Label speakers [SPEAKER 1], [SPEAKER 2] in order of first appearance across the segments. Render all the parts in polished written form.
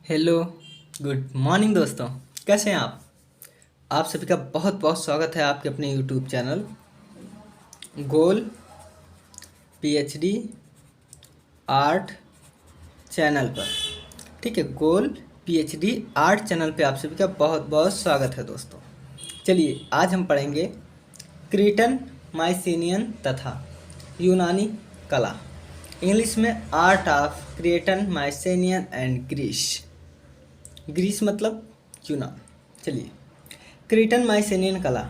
[SPEAKER 1] Hello. Good morning दोस्तों। कैसे हैं आप सभी का बहुत बहुत स्वागत है आपके अपने यूट्यूब चैनल गोल पीएचडी आर्ट चैनल पर। ठीक है, गोल पीएचडी आर्ट चैनल पे आप सभी का बहुत बहुत स्वागत है दोस्तों। चलिए आज हम पढ़ेंगे क्रीटन, माइसीनियन तथा यूनानी कला। इंग्लिश में art of Cretan, Mycenaean and Greece. Greece मतलब यूनान। चलिए, क्रीटन माइसेनियन कला।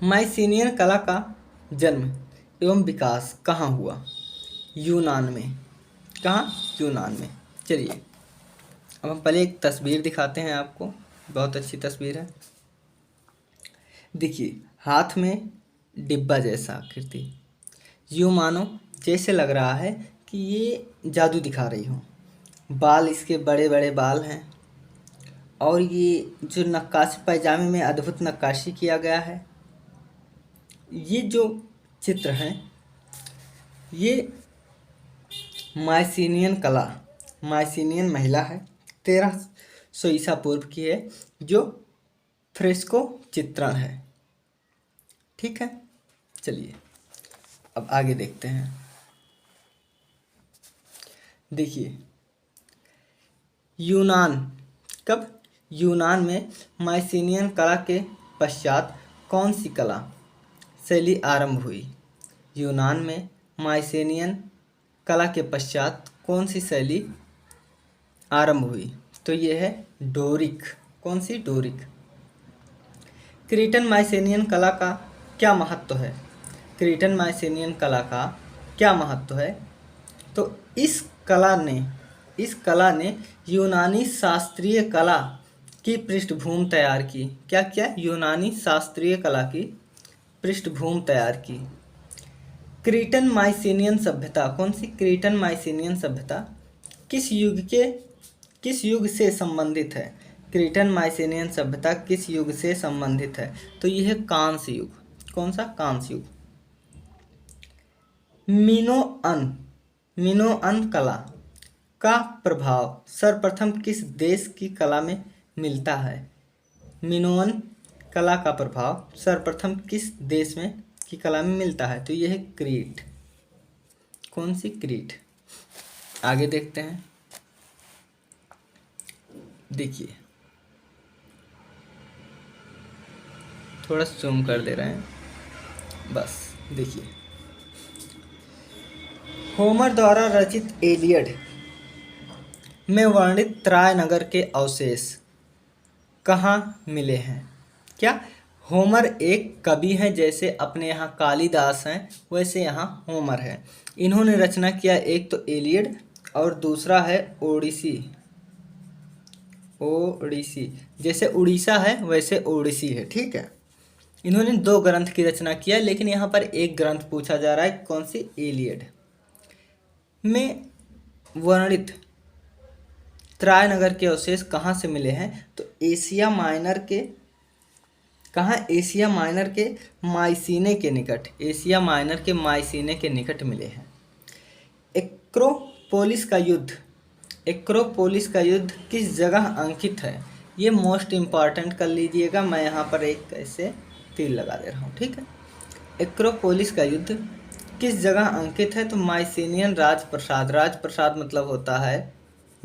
[SPEAKER 1] माइसेनियन कला का जन्म एवं विकास कहाँ हुआ? यूनान में। कहाँ? यूनान में। चलिए अब हम पहले एक तस्वीर दिखाते हैं आपको। बहुत अच्छी तस्वीर है। देखिए, हाथ में डिब्बा जैसा आकृति, यूँ मानो जैसे लग रहा है कि ये जादू दिखा रही हो। बाल इसके बड़े बड़े बाल हैं और ये जो नक्काशी, पैजामे में अद्भुत नक्काशी किया गया है। ये जो चित्र हैं ये माइसीनियन कला, माइसीनियन महिला है, 1300 ईसा पूर्व की है, जो फ्रेस्को चित्रण है। ठीक है, चलिए अब आगे देखते हैं। देखिए, यूनान कब? यूनान में माइसीनियन कला के पश्चात कौन सी कला शैली आरंभ हुई? यूनान में माइसेनियन कला के पश्चात कौन सी शैली आरंभ हुई? तो ये है डोरिक। कौन सी? डोरिक। क्रीटन माइसेनियन कला का क्या महत्व है? क्रीटन माइसेनियन कला का क्या महत्व है? तो इस कला ने यूनानी शास्त्रीय कला की पृष्ठभूमि तैयार की। क्या क्या? यूनानी शास्त्रीय कला की पृष्ठभूमि तैयार की। क्रीटन माइसेनियन सभ्यता। कौन सी? क्रीटन माइसेनियन सभ्यता किस युग से संबंधित है? क्रीटन माइसेनियन सभ्यता किस युग से संबंधित है? तो यह है कांस्य युग। कौन सा? कांस्य युग। मिनोअन कला का प्रभाव सर्वप्रथम किस देश की कला में मिलता है? मिनोअन कला का प्रभाव सर्वप्रथम किस देश में की कला में मिलता है? तो यह है क्रीट। कौन सी? क्रीट। आगे देखते हैं। देखिए, थोड़ा जूम कर दे रहे हैं बस। देखिए, होमर द्वारा रचित एलियड में वर्णित त्राय नगर के अवशेष कहाँ मिले हैं? क्या? होमर एक कवि हैं, जैसे अपने यहाँ कालिदास हैं वैसे यहाँ होमर है। इन्होंने रचना किया एक तो एलियड और दूसरा है ओडिसी। ओडिसी जैसे उड़ीसा है वैसे ओडिसी है। ठीक है, इन्होंने 2 ग्रंथ की रचना किया, लेकिन यहाँ पर एक ग्रंथ पूछा जा रहा है। कौन सी? एलियड में वर्णित त्राय नगर के अवशेष कहाँ से मिले हैं? तो एशिया माइनर के, कहाँ? एशिया माइनर के माइसीने के निकट। एशिया माइनर के माइसीने के निकट मिले हैं। एक्रोपोलिस का युद्ध, एक्रोपोलिस का युद्ध किस जगह अंकित है? ये मोस्ट इम्पॉर्टेंट कर लीजिएगा। मैं यहाँ पर एक ऐसे तीर लगा दे रहा हूँ। ठीक है, एक्रोपोलिस का युद्ध किस जगह अंकित है? तो माइसीनियन राजप्रसाद। राजप्रसाद मतलब होता है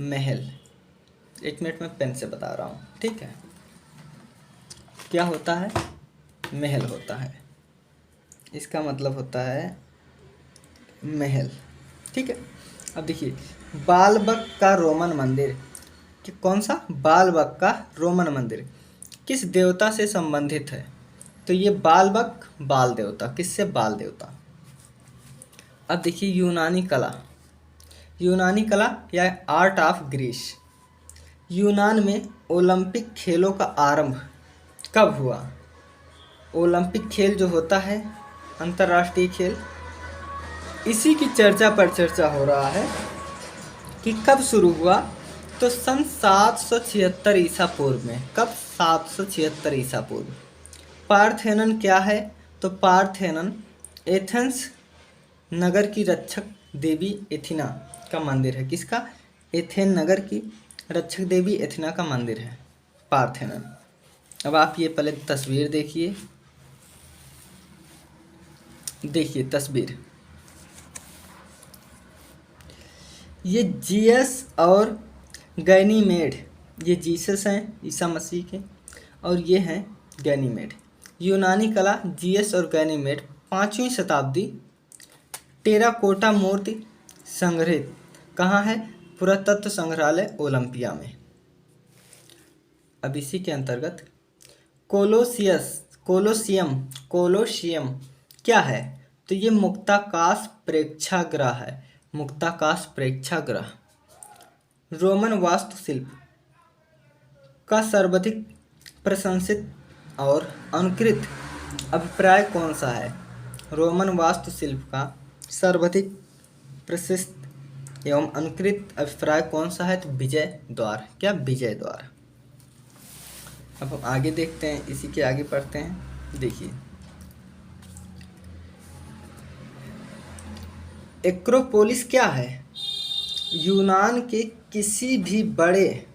[SPEAKER 1] महल। 1 मिनट में पेन से बता रहा हूँ। ठीक है, क्या होता है? महल होता है। इसका मतलब होता है महल। ठीक है, अब देखिए, बालबक का रोमन मंदिर, कि कौन सा? बालबक का रोमन मंदिर किस देवता से संबंधित है? तो ये बालबक बाल देवता। किससे? बाल देवता। अब देखिए, यूनानी कला, यूनानी कला या आर्ट ऑफ ग्रीस। यूनान में ओलंपिक खेलों का आरंभ कब हुआ? ओलंपिक खेल जो होता है, अंतर्राष्ट्रीय खेल, इसी की चर्चा पर चर्चा हो रहा है कि कब शुरू हुआ। तो सन 776 ईसा पूर्व में। कब? 776 ईसा पूर्व। पार्थेनन क्या है? तो पार्थेनन एथेंस नगर की रक्षक देवी एथिना का मंदिर है। किसका? एथेन नगर की रक्षक देवी एथेना का मंदिर है, पार्थेनन। अब आप ये पहले तस्वीर देखिए, देखिए तस्वीर, ये जीसस और गैनीमेड, ये जीसस हैं ईसा मसीह के, और ये हैं गैनीमेड। यूनानी कला जीसस और गैनीमेड 5वीं शताब्दी टेराकोटा मूर्ति संग्रहित कहाँ है? पुरातत्व संग्रहालय ओलंपिया में। अब इसी के अंतर्गत कोलोसियम क्या है? तो ये मुक्ताकाश प्रेक्षागृह है, मुक्ताकाश प्रेक्षागृह। रोमन वास्तुशिल्प का सर्वाधिक प्रशंसित और अनुकृत अभिप्राय कौन सा है? रोमन वास्तुशिल्प का सर्वाधिक प्रशस्त एवं अनुकृत अभिप्राय कौन सा है? तो विजय द्वार। क्या? विजय द्वार। अब हम आगे देखते हैं, इसी के आगे पढ़ते हैं। देखिए, एक्रोपोलिस क्या है? यूनान के किसी भी बड़े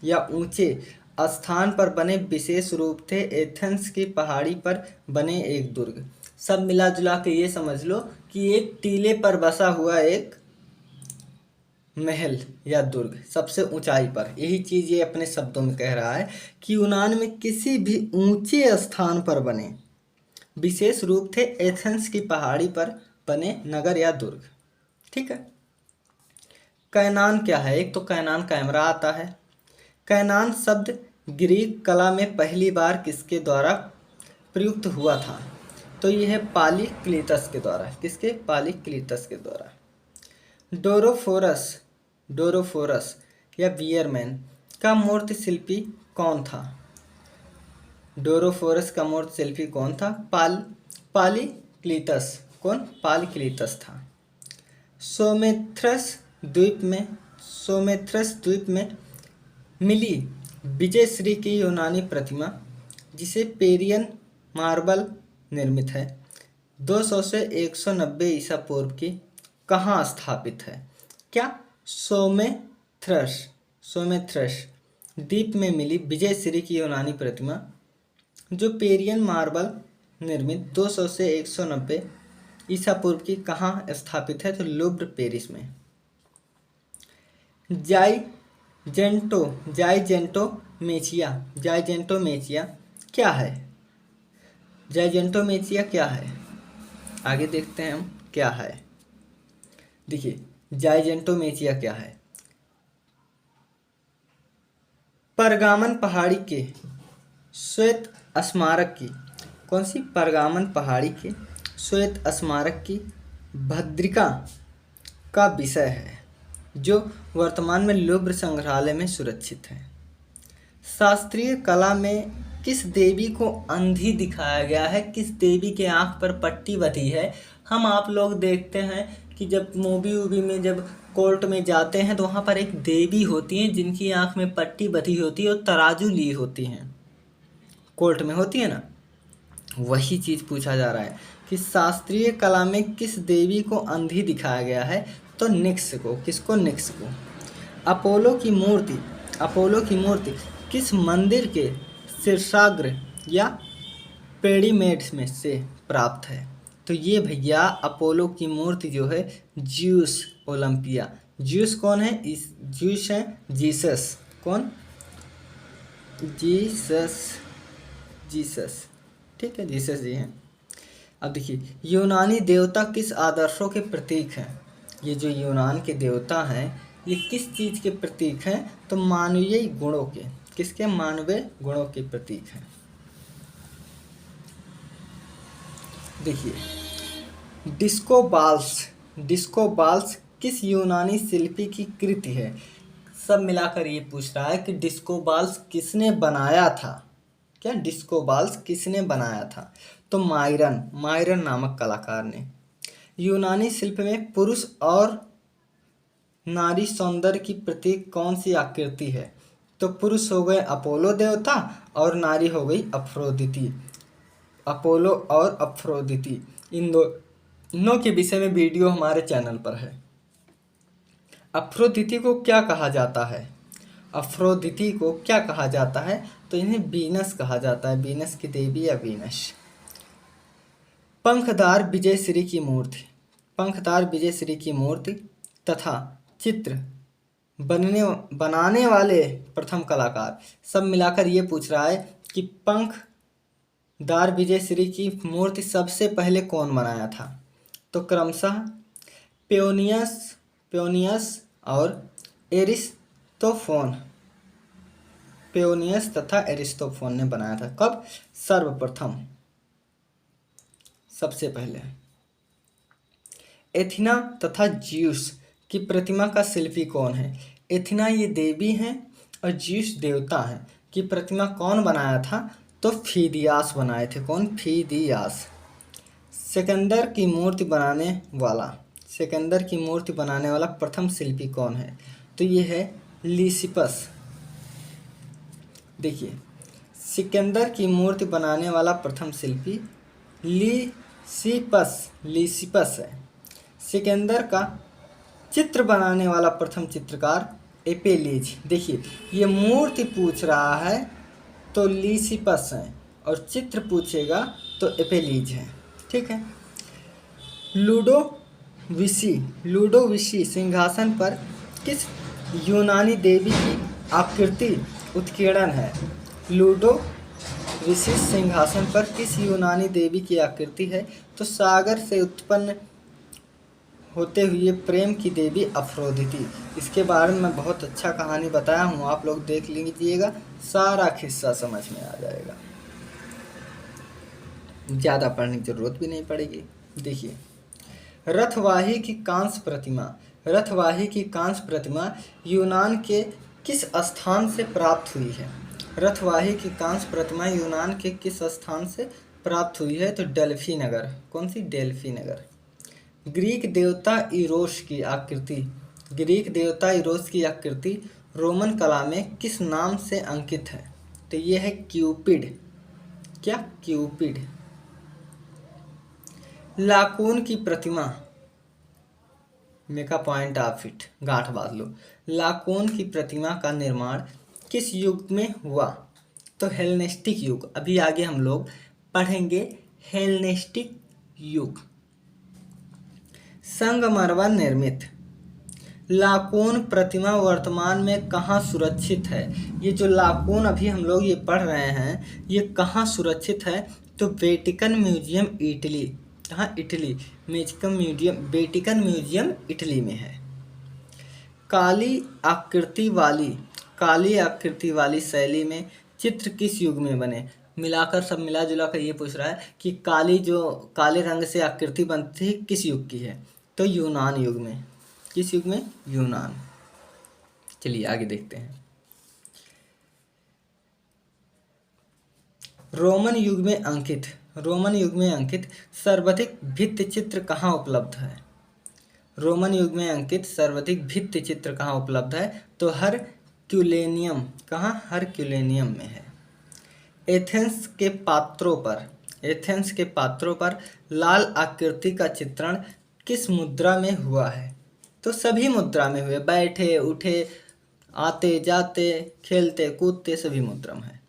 [SPEAKER 1] या ऊंचे स्थान पर बने, विशेष रूप से एथेंस की पहाड़ी पर बने एक दुर्ग। सब मिला जुला के ये समझ लो कि एक टीले पर बसा हुआ एक महल या दुर्ग, सबसे ऊंचाई पर। यही चीज़ ये अपने शब्दों में कह रहा है कि यूनान में किसी भी ऊंचे स्थान पर बने, विशेष रूप से एथेंस की पहाड़ी पर बने नगर या दुर्ग। ठीक है। कैनान क्या है? एक तो कैनान कैमरा आता है। कैनान शब्द ग्रीक कला में पहली बार किसके द्वारा प्रयुक्त हुआ था? तो यह है पालीक्लीटस के द्वारा। किसके? पालीक्लीटस के द्वारा। डोरोफोरस या बियरमैन का मूर्ति शिल्पी कौन था? डोरोफोरस का मूर्ति शिल्पी कौन था? पालीक्लीटस। कौन? पालीक्लीटस था। सोमेथ्रस द्वीप में मिली विजयश्री की यूनानी प्रतिमा, जिसे पेरियन मार्बल निर्मित है, 200 से 190 ईसा पूर्व की, कहाँ स्थापित है? क्या? सोमेथ्रस द्वीप में मिली विजयश्री की यूनानी प्रतिमा, जो पेरियन मार्बल निर्मित 200 से 190 ईसा पूर्व की, कहाँ स्थापित है? तो लुव्र, पेरिस में। जाइजेंटोमेचिया क्या है? जाइजेंटोमेचिया क्या है? आगे देखते हैं हम क्या है। देखिए, जाइजेंटोमेचिया क्या है? परगामन पहाड़ी के श्वेत स्मारक की, कौन सी? परगामन पहाड़ी के श्वेत स्मारक की भद्रिका का विषय है, जो वर्तमान में लुव्र संग्रहालय में सुरक्षित है। शास्त्रीय कला में किस देवी को अंधी दिखाया गया है? किस देवी के आंख पर पट्टी बंधी है? हम आप लोग देखते हैं कि जब मूवी में जब कोर्ट में जाते हैं तो वहाँ पर एक देवी होती है जिनकी आंख में पट्टी बंधी होती है और तराजू ली होती हैं, कोर्ट में होती है ना। वही चीज़ पूछा जा रहा है कि शास्त्रीय कला में किस देवी को अंधी दिखाया गया है? तो निक्स को। किसको? निक्स को। अपोलो की मूर्ति किस मंदिर के शीर्षाग्र या पेडिमेट्स में से प्राप्त है? तो ये भैया अपोलो की मूर्ति जो है ज्यूस ओलंपिया। ज्यूस कौन है? ज्यूस है जीसस। कौन? जीसस। ठीक है, जीसस जी हैं। अब देखिए, यूनानी देवता किस आदर्शों के प्रतीक हैं? ये जो यूनान के देवता हैं ये किस चीज़ के प्रतीक हैं? तो मानवीय गुणों के। किसके? मानवीय गुणों के प्रतीक हैं। देखिए, डिस्को बाल्स किस यूनानी शिल्पी की कृति है? सब मिलाकर ये पूछ रहा है कि डिस्को बाल्स किसने बनाया था? क्या? डिस्को बाल्स किसने बनाया था? तो मायरन नामक कलाकार ने। यूनानी शिल्प में पुरुष और नारी सौंदर्य की प्रतीक कौन सी आकृति है? तो पुरुष हो गए अपोलो देवता और नारी हो गई अफ्रोदिति। अपोलो और अफ्रोदिति, इन दोनों के विषय में वीडियो हमारे चैनल पर है। अफ्रोदिति को क्या कहा जाता है? अफ्रोदिति को क्या कहा जाता है? तो इन्हें वीनस कहा जाता है, वीनस की देवी या वीनस। पंखदार विजयश्री की मूर्ति, पंखदार विजयश्री की मूर्ति तथा चित्र बनाने वाले प्रथम कलाकार, सब मिलाकर ये पूछ रहा है कि पंखदार विजयश्री की मूर्ति सबसे पहले कौन बनाया था? तो क्रमशः पेओनियस पेओनियस और एरिस्टोफोन, पेओनियस तथा एरिस्टोफोन ने बनाया था। कब? सर्वप्रथम, सबसे पहले। एथिना तथा ज्यूस की प्रतिमा का शिल्पी कौन है? एथिना ये देवी हैं और ज्यूस देवता हैं। की प्रतिमा कौन बनाया था? तो फीदियास बनाए थे। कौन? फीदियास। सिकंदर की मूर्ति बनाने वाला, सिकंदर की मूर्ति बनाने वाला प्रथम शिल्पी कौन है? तो ये है लीसिपस। देखिए, सिकंदर की मूर्ति बनाने वाला प्रथम शिल्पी लीसिपस है। सिकंदर का चित्र बनाने वाला प्रथम चित्रकार एपेलीज। देखिए, ये मूर्ति पूछ रहा है तो लीसिपस है और चित्र पूछेगा तो एपेलीज है। ठीक है। लूडोविसी सिंहासन पर किस यूनानी देवी की आकृति उत्कीर्णन है? लूडोविसी सिंहासन पर किस यूनानी देवी की आकृति है? तो सागर से उत्पन्न होते हुए प्रेम की देवी अफ्रोदिति। इसके बारे में बहुत अच्छा कहानी बताया हूँ, आप लोग देख लीजिएगा, सारा किस्सा समझ में आ जाएगा, ज़्यादा पढ़ने की जरूरत भी नहीं पड़ेगी। देखिए, रथवाही की कांस्य प्रतिमा, रथवाही की कांस्य प्रतिमा यूनान के किस स्थान से प्राप्त हुई है? रथवाही की कांस्य प्रतिमा यूनान के किस स्थान से प्राप्त हुई है? तो डेल्फी नगर। कौन सी? डेल्फी नगर। ग्रीक देवता इरोस की आकृति, ग्रीक देवता इरोस की आकृति रोमन कला में किस नाम से अंकित है? तो ये है क्यूपिड। क्या? क्यूपिड। लाकोन की प्रतिमा, make a point of it, गांठ बांध लो। लाकोन की प्रतिमा का निर्माण किस युग में हुआ? तो हेलेनिस्टिक युग। अभी आगे हम लोग पढ़ेंगे हेलेनिस्टिक युग। संगमरमर निर्मित लाकोन प्रतिमा वर्तमान में कहाँ सुरक्षित है? ये जो लाकोन अभी हम लोग ये पढ़ रहे हैं, ये कहाँ सुरक्षित है? तो वेटिकन म्यूजियम इटली। कहाँ? इटली। वेटिकन म्यूजियम इटली में है। काली आकृति वाली शैली में चित्र किस युग में बने? मिलाकर, सब मिला जुला कर ये पूछ रहा है कि काले रंग से आकृति बनती है किस युग की है? तो यूनान युग में। किस युग में? यूनान। चलिए आगे देखते हैं। रोमन युग में अंकित सर्वाधिक भित्ति चित्र कहाँ उपलब्ध है? रोमन युग में अंकित सर्वाधिक भित्ति चित्र कहाँ उपलब्ध है? तो हरक्यूलेनियम। कहाँ? हरक्यूलेनियम में है। एथेंस के पात्रों पर लाल आकृति का चित्रण किस मुद्रा में हुआ है? तो सभी मुद्रा में हुए, बैठे उठे, आते जाते, खेलते कूदते, सभी मुद्रा में है।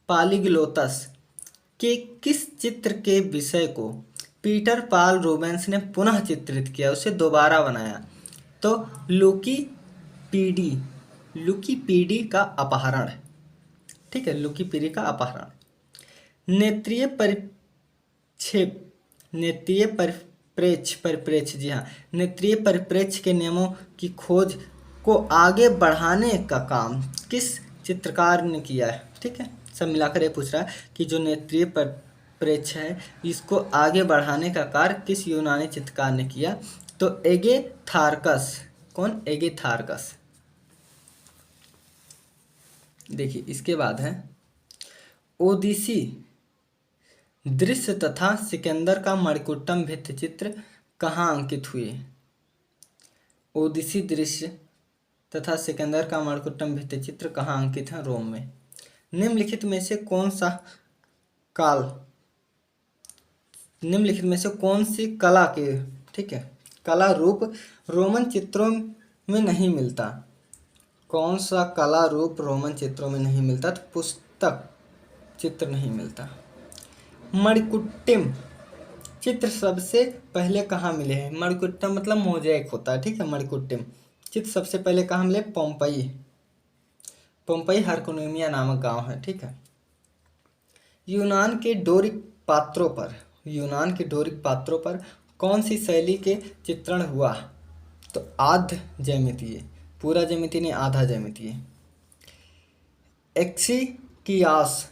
[SPEAKER 1] पालिगलोतस के किस चित्र के विषय को पीटर पाल रूबेंस ने पुनः चित्रित किया, उसे दोबारा बनाया? तो लुकीपीडी का अपहरण। ठीक है, लुकीपीडी का अपहरण। नेत्रीय परिप्रेक्ष्य, जी हाँ, नेत्रीय परिप्रेक्ष्य के नियमों की खोज को आगे बढ़ाने का काम किस चित्रकार ने किया है? ठीक है, सब मिलाकर ये पूछ रहा है कि जो नेत्रीय परिप्रेक्ष्य है, इसको आगे बढ़ाने का कार्य किस यूनानी चित्रकार ने किया? तो एगेथार्कस। कौन? एगेथार्कस। देखिए, इसके बाद है ओडिसी दृश्य तथा सिकंदर का मणिकुट्टम भित्ति चित्र कहाँ अंकित हुए? ओडिसी दृश्य तथा सिकंदर का मणिकुट्टम भित्ति चित्र कहाँ अंकित है? रोम में। निम्नलिखित में से कौन सी कला के, ठीक है, कला रूप रोमन चित्रों में नहीं मिलता? कौन सा कला रूप रोमन चित्रों में नहीं मिलता? तो पुस्तक चित्र नहीं मिलता। मणिकुट्टिम चित्र सबसे पहले कहाँ मिले हैं? मणिकुट्टिम मतलब मोज़ेक होता है, ठीक है। मणिकुट्टिम चित्र सबसे पहले कहाँ मिले? पोम्पई। पोम्पई हरकुनिमिया नामक गांव है, ठीक है। यूनान के डोरिक पात्रों पर कौन सी शैली के चित्रण हुआ? तो आध ज्यामितीय, पूरा ज्यामितीय नहीं, आधा ज्यामितीय। एक्सिकियास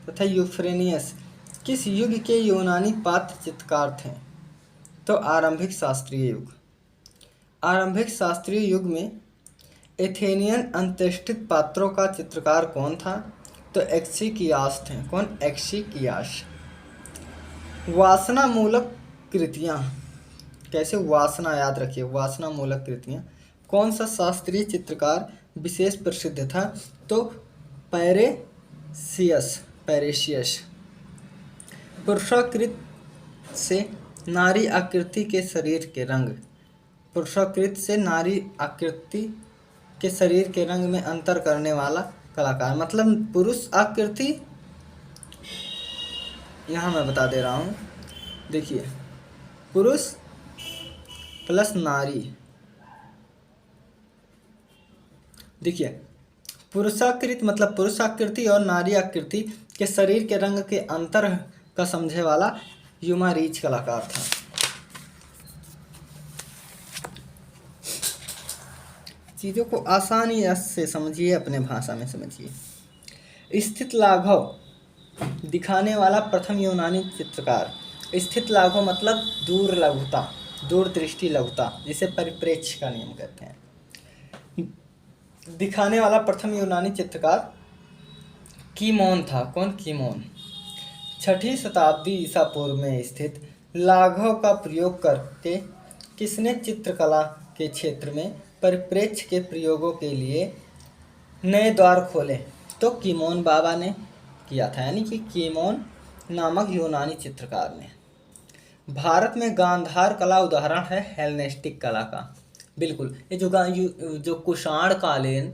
[SPEAKER 1] तथा यूफ्रेनियस किस युग के यूनानी पात्र चित्रकार थे? तो आरंभिक शास्त्रीय युग में एथेनियन अंत्येष्टि पात्रों का चित्रकार कौन था? तो एक्सिकियास थे। कौन? एक्सिकियास। वासना मूलक कृतियाँ, कैसे? वासना, याद रखिए, वासना मूलक कृतियाँ। कौन सा शास्त्रीय चित्रकार विशेष प्रसिद्ध था? तो पैरेसियस। पुरुषाकृत से नारी आकृति के शरीर के रंग, पुरुषाकृत से नारी आकृति के शरीर के रंग में अंतर करने वाला कलाकार, मतलब पुरुष आकृति, यहाँ मैं बता दे रहा हूँ, देखिए, पुरुष प्लस नारी, देखिए, पुरुषाकृत मतलब पुरुषाकृति और नारी आकृति के शरीर के रंग के अंतर का समझे वाला यूमारीच कलाकार था। चीज़ों को आसानी से समझिए, अपने भाषा में समझिए। स्थित लाघव दिखाने वाला प्रथम यूनानी चित्रकार। स्थित लाघव मतलब दूर लघुता, दूरदृष्टि लघुता, जिसे परिप्रेक्ष्य का नियम कहते हैं। दिखाने वाला प्रथम यूनानी चित्रकार कीमोन था। कौन? कीमोन। 6वीं शताब्दी ईसा पूर्व में स्थित लाघव का प्रयोग करके किसने चित्रकला के क्षेत्र में परिप्रेक्ष्य के प्रयोगों के लिए नए द्वार खोले? तो कीमोन बाबा ने किया था, यानी कि कीमोन नामक यूनानी चित्रकार ने। भारत में गांधार कला उदाहरण है हेलेनिस्टिक कला का। बिल्कुल, ये जो कुषाण कालीन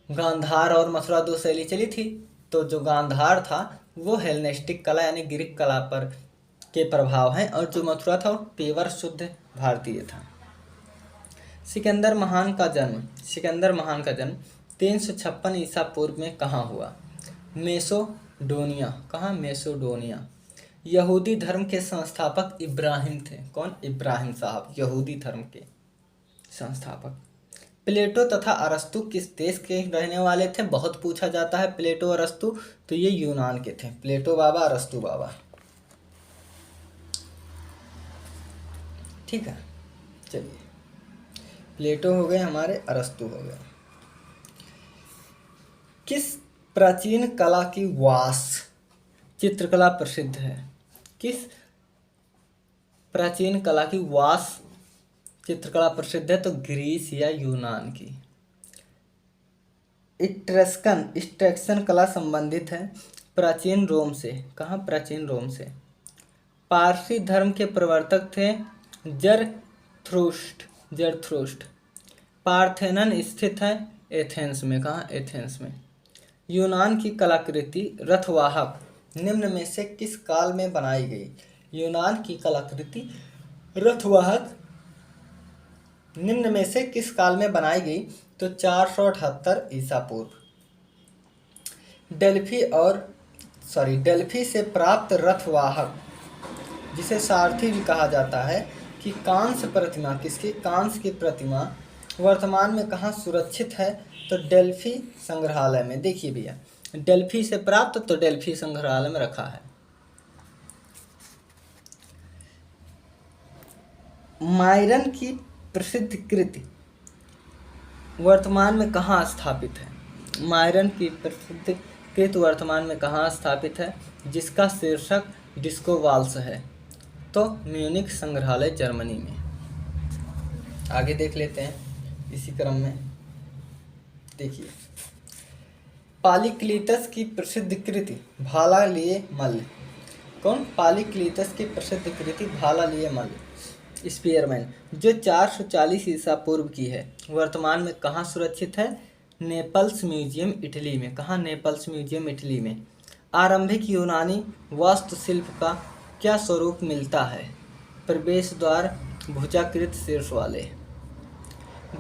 [SPEAKER 1] गांधार और मथुरा दो शैली चली थी, तो जो गांधार था वो हेलेनिस्टिक कला यानी ग्रीक कला पर के प्रभाव हैं, और जो मथुरा था वो पेवर शुद्ध भारतीय था। सिकंदर महान का जन्म 356 ईसा पूर्व में कहाँ हुआ? मेसोडोनिया। कहाँ? मेसोडोनिया। यहूदी धर्म के संस्थापक इब्राहिम थे। कौन? इब्राहिम साहब, यहूदी धर्म के संस्थापक। प्लेटो तथा अरस्तु किस देश के रहने वाले थे? बहुत पूछा जाता है प्लेटो अरस्तु, तो ये यूनान के थे, प्लेटो बाबा, अरस्तु बाबा, ठीक है। चलिए, प्लेटो हो गए हमारे, अरस्तु हो गए। किस प्राचीन कला की वास चित्रकला प्रसिद्ध है? किस प्राचीन कला की वास चित्रकला प्रसिद्ध है? तो ग्रीस या यूनान की। इट्रस्कन कला संबंधित है प्राचीन रोम से। कहाँ? प्राचीन रोम से। पारसी धर्म के प्रवर्तक थे जरथ्रुस्ट। पार्थेनन स्थित है एथेंस में। कहाँ? एथेंस में। यूनान की कलाकृति रथवाहक निम्न में से किस काल में बनाई गई? यूनान की कलाकृति रथवाहक निम्न में से किस काल में बनाई गई? तो 478 ईसा पूर्व। डेल्फी से प्राप्त रथवाहक, जिसे सारथी भी कहा जाता है, कि कांस्य प्रतिमा, किसकी? कांस्य की प्रतिमा वर्तमान में कहाँ सुरक्षित है? तो डेल्फी संग्रहालय में। देखिए भैया, डेल्फी से प्राप्त, तो डेल्फी संग्रहालय में रखा है। मायरन की प्रसिद्ध कृति वर्तमान में कहाँ स्थापित है? मायरन की प्रसिद्ध कृति वर्तमान में कहाँ स्थापित है, जिसका शीर्षक डिस्को वाल्स है? तो म्यूनिख संग्रहालय, जर्मनी में। आगे देख लेते हैं इसी क्रम में। देखिए, पालिक्लीटस की प्रसिद्ध कृति भाला लिए मल्ल कौन? पालीक्लीतस की प्रसिद्ध कृति भाला लिए मल स्पीयरमैन, जो 440 ईसा पूर्व की है, वर्तमान में कहाँ सुरक्षित है? नेपल्स म्यूजियम इटली में। कहाँ? नेपल्स म्यूजियम इटली में। आरंभिक यूनानी वास्तुशिल्प का क्या स्वरूप मिलता है? प्रवेश द्वार भुजाकृत शीर्ष वाले।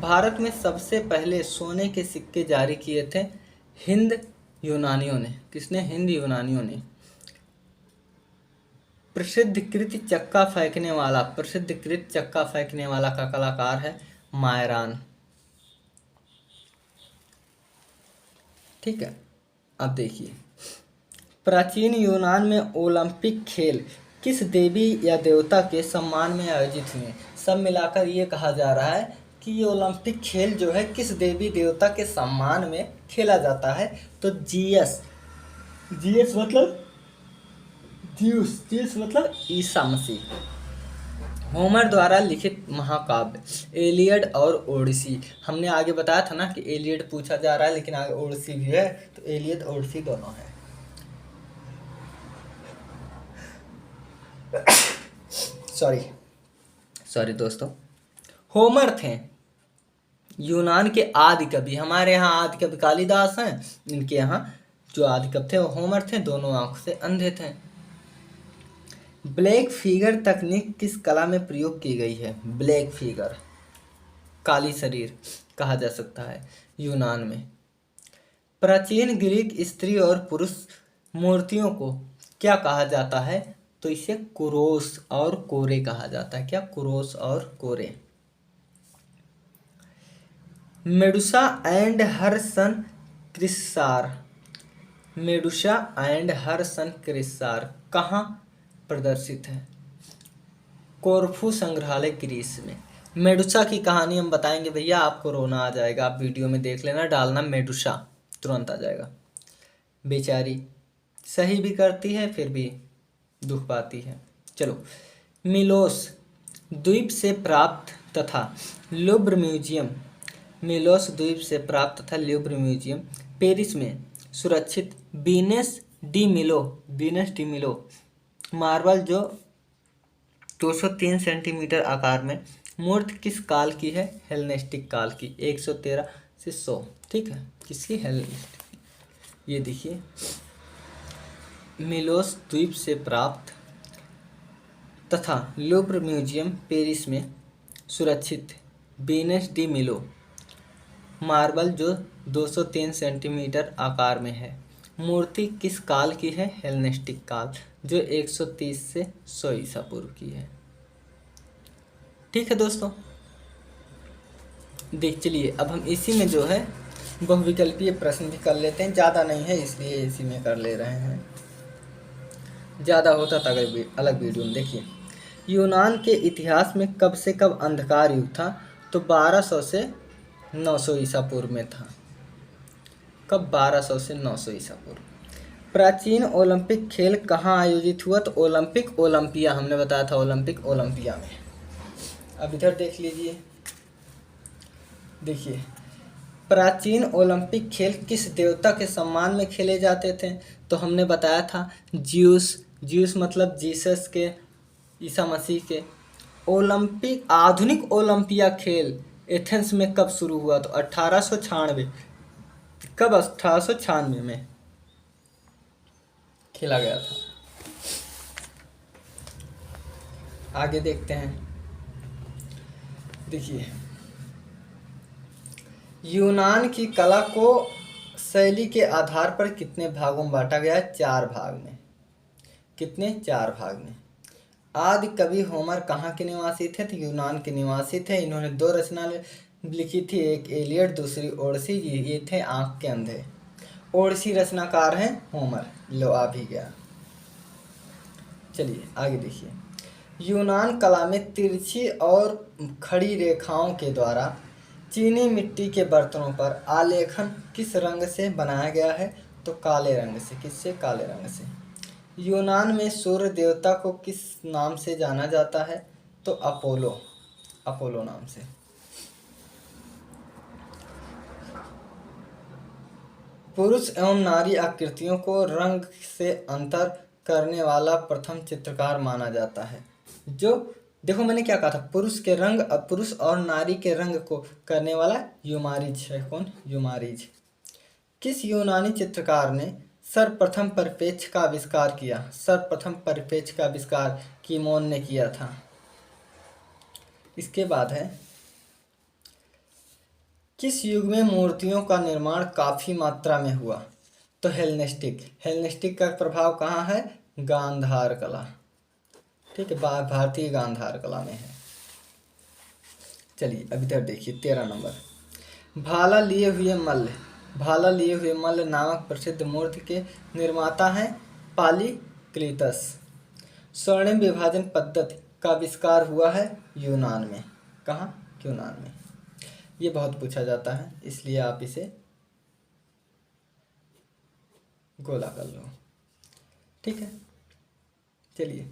[SPEAKER 1] भारत में सबसे पहले सोने के सिक्के जारी किए थे हिंद यूनानियों ने। किसने? हिंद यूनानियों ने। प्रसिद्धकृत चक्का फेंकने वाला का कलाकार है मायरान। ठीक है, अब देखिए, प्राचीन यूनान में ओलंपिक खेल किस देवी या देवता के सम्मान में आयोजित हुए? सब मिलाकर ये कहा जा रहा है कि ये ओलंपिक खेल जो है किस देवी देवता के सम्मान में खेला जाता है? तो जीएस, जीएस मतलब ज्यूस, ज्यूस मतलब ईसा मसीह। होमर द्वारा लिखित महाकाव्य एलियड और ओडिसी। हमने आगे बताया था ना कि एलियड पूछा जा रहा है, लेकिन आगे ओडिसी भी है, तो एलियड ओडिसी दोनों है। सॉरी दोस्तों, होमर थे यूनान के आदि कवि। हमारे यहाँ आदि कवि कालिदास हैं, इनके यहाँ जो आदि कवि थे वो होमर थे, दोनों आंखों से अंधे थे। ब्लैक फिगर तकनीक किस कला में प्रयोग की गई है? ब्लैक फिगर, काली शरीर कहा जा सकता है यूनान में। प्राचीन ग्रीक स्त्री और पुरुष मूर्तियों को क्या कहा जाता है? तो इसे कुरोस और कोरे कहा जाता है। क्या? कुरोस और Kore. Medusa and her son Chrysaor, Medusa and her son Chrysaor कहाँ प्रदर्शित है? कोरफू संग्रहालय ग्रीस में। मेडुसा की कहानी हम बताएंगे भैया, आपको रोना आ जाएगा। आप वीडियो में देख लेना, डालना मेडुसा, तुरंत आ जाएगा। बेचारी सही भी करती है फिर भी दुख पाती है। चलो, मिलोस द्वीप से प्राप्त तथा लुब्र म्यूजियम, मिलोस द्वीप से प्राप्त तथा लुब्र म्यूजियम पेरिस में सुरक्षित वीनस डी मिलो मार्बल जो 203 सेंटीमीटर आकार में मूर्ति किस काल की है? हेलेनिस्टिक काल की, 113 से 100। ठीक है, किसकी? हेलेनिस्टिक। ये देखिए, मिलोस द्वीप से प्राप्त तथा लुब्र म्यूजियम पेरिस में सुरक्षित वीनस डी मिलो मार्बल जो 203 सेंटीमीटर आकार में है, मूर्ति किस काल की है? हेलेनिस्टिक काल, जो 130 से 100 ईसा पूर्व की है। ठीक है दोस्तों, देख चलिए अब हम इसी में जो है बहुविकल्पीय प्रश्न भी कर लेते हैं। ज़्यादा नहीं है इसलिए इसी में कर ले रहे हैं, ज़्यादा होता तो अलग वीडियो में। देखिए, यूनान के इतिहास में कब से कब अंधकार युग था? तो 1200 से 900 ईसा पूर्व में था। कब? 1200 से 900 ईसा पूर्व। प्राचीन ओलंपिक खेल कहाँ आयोजित हुआ? तो ओलंपिक ओलंपिया, हमने बताया था ओलंपिक ओलंपिया में। अब इधर देख लीजिए, देखिए, प्राचीन ओलंपिक खेल किस देवता के सम्मान में खेले जाते थे? तो हमने बताया था ज्यूस, ज्यूस मतलब जीसस के, ईसा मसीह के। ओलंपिक, आधुनिक ओलंपिया खेल एथेंस में कब शुरू हुआ? तो 1896। कब? 1896 में खेला गया था। आगे देखते हैं, देखिए, यूनान की कला को शैली के आधार पर कितने भागों में बांटा गया है? 4 भाग में। कितने? 4 भाग में। आदि कवि होमर कहाँ के निवासी थे? तो यूनान के निवासी थे। इन्होंने 2 रचना लिखी थी, एक एलियड, दूसरी ओडिसी। ये थे आंख के अंधे। ओडिसी रचनाकार हैं होमर। लो, आ भी गया। चलिए आगे देखिए, यूनान कला में तिरछी और खड़ी रेखाओं के द्वारा चीनी मिट्टी के बर्तनों पर आलेखन किस रंग से बनाया गया है? तो काले रंग से। किससे? काले रंग से। यूनान में सूर्य देवता को किस नाम से जाना जाता है? तो अपोलो, अपोलो नाम से। पुरुष एवं नारी आकृतियों को रंग से अंतर करने वाला प्रथम चित्रकार माना जाता है। जो देखो मैंने क्या कहा था, पुरुष और नारी के रंग को करने वाला यूमारिज है। कौन? यूमारिज। किस यूनानी चित्रकार ने सर्वप्रथम परिप्रेक्ष्य का आविष्कार किया? सर्वप्रथम परिप्रेक्ष्य का आविष्कार कीमोन ने किया था। इसके बाद है, किस युग में मूर्तियों का निर्माण काफी मात्रा में हुआ? तो हेलेनिस्टिक। हेलेनिस्टिक का प्रभाव कहाँ है? गांधार कला। ठीक है, भारतीय गांधार कला में है। चलिए अभी तक देखिए 13 नंबर। भाला लिए हुए मल्ल नामक प्रसिद्ध मूर्ति के निर्माता हैं पॉलीक्लिटस। स्वर्णिम विभाजन पद्धति का आविष्कार हुआ है यूनान में। कहाँ? यूनान में। ये बहुत पूछा जाता है, इसलिए आप इसे गोला कर लो। ठीक है, चलिए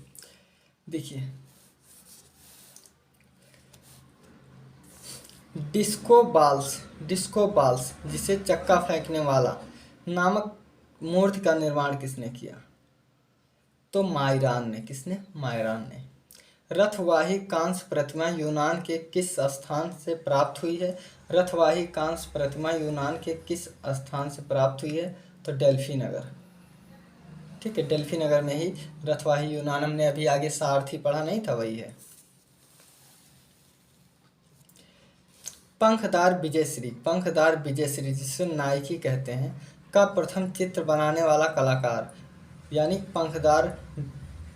[SPEAKER 1] देखिए, डिस्को बाल्स जिसे चक्का फेंकने वाला नामक मूर्ति का निर्माण किसने किया? तो मायरान ने। किसने? मायरान ने। रथवाही कांस्य प्रतिमा यूनान के किस स्थान से प्राप्त हुई है? रथवाही कांस्य प्रतिमा यूनान के किस स्थान से प्राप्त हुई है? तो डेल्फी नगर। ठीक है, डेल्फी नगर में ही रथवाही यूनान, हमने अभी आगे सारथी पढ़ा नहीं था, वही है। पंखदार विजयश्री जिसे नायकी कहते हैं का प्रथम चित्र बनाने वाला कलाकार, यानी पंखदार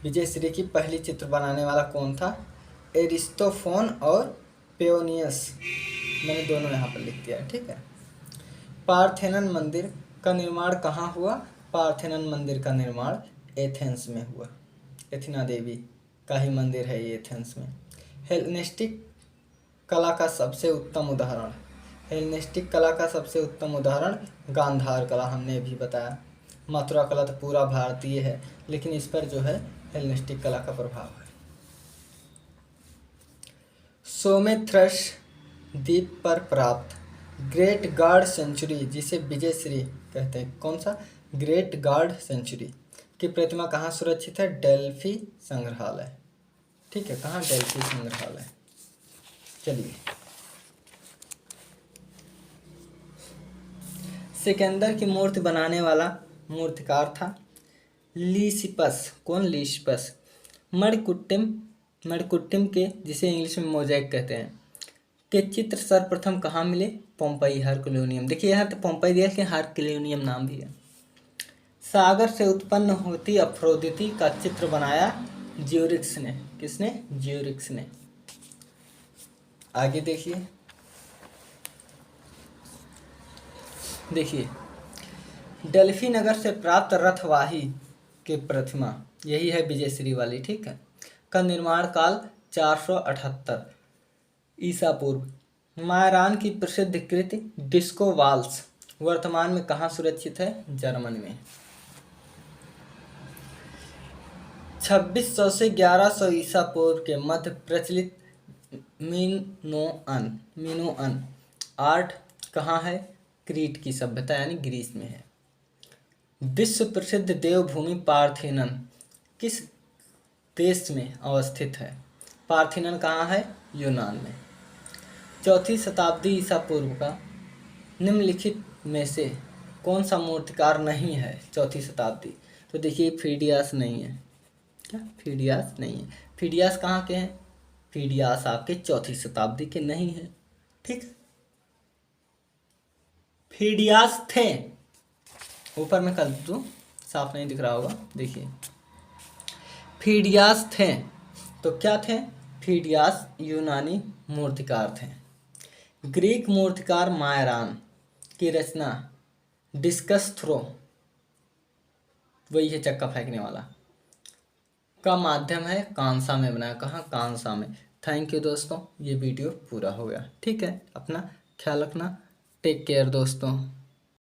[SPEAKER 1] विजयश्री की पहली चित्र बनाने वाला कौन था? एरिस्टोफोन और पेओनियस। मैंने दोनों यहाँ पर लिख दिया है। ठीक है। पार्थेनन मंदिर का निर्माण कहाँ हुआ? पार्थेनन मंदिर का निर्माण एथेंस में हुआ। एथिना देवी का ही मंदिर है ये एथेंस में। हेलेनिस्टिक कला का सबसे उत्तम उदाहरण गांधार कला, हमने भी बताया। मथुरा कला तो पूरा भारतीय है, लेकिन इस पर जो है हेलेनिस्टिक कला का प्रभाव है। सोमेथ्रस द्वीप पर प्राप्त ग्रेट गार्ड सेंचुरी जिसे विजयश्री कहते हैं, कौन सा? ग्रेट गार्ड सेंचुरी की प्रतिमा कहाँ सुरक्षित है? डेल्फी संग्रहालय। ठीक है, कहाँ? डेल्फी संग्रहालय। चलिए, सिकंदर की मूर्ति बनाने वाला मूर्तिकार था लीसिपस। कौन? लीसिपस। मणिकुट्टिम के, जिसे इंग्लिश में मोज़ेक कहते हैं, के चित्र सर्वप्रथम कहाँ मिले? पोम्पई, हरकुलियम। देखिए यहाँ तो पोम्पई दिया, लेकिन हरकुलियम नाम भी है। सागर से उत्पन्न होती अफ्रोदिति का चित्र बनाया ज्यूरिक्स ने। किसने? ज्यूरिक्स ने। आगे देखिए डेल्फी नगर से प्राप्त रथवाही के प्रतिमा, यही है विजयश्री वाली, ठीक है, का निर्माण काल 478 ईसा पूर्व। मायरान की प्रसिद्ध कृति डिस्को वाल्स वर्तमान में कहाँ सुरक्षित है? जर्मन में। 2600 से 1100 ईसा पूर्व के मध्य प्रचलित मीनोअन आर्ट कहाँ है? क्रीट की सभ्यता यानी ग्रीस में है। विश्व प्रसिद्ध देवभूमि पार्थेनन किस देश में अवस्थित है? पार्थेनन कहाँ है? यूनान में। 4वीं शताब्दी ईसा पूर्व का निम्नलिखित में से कौन सा मूर्तिकार नहीं है? 4वीं शताब्दी, तो देखिए फीडियास नहीं है। क्या? फीडियास नहीं है। फीडियास कहाँ के हैं? फीडियास आपके 4वीं शताब्दी के नहीं है। ठीक, फीडियास थे, ऊपर में कर दूं, साफ नहीं दिख रहा होगा, देखिए फीडियास थे। तो क्या थे? फीडियास यूनानी मूर्तिकार थे। ग्रीक मूर्तिकार मायरान की रचना डिस्कस थ्रो, वही है चक्का फेंकने वाला, का माध्यम है कांसा में बनाया। कहाँ? कांसा में। थैंक यू दोस्तों, ये वीडियो पूरा हो गया। ठीक है, अपना ख्याल रखना। टेक केयर दोस्तों।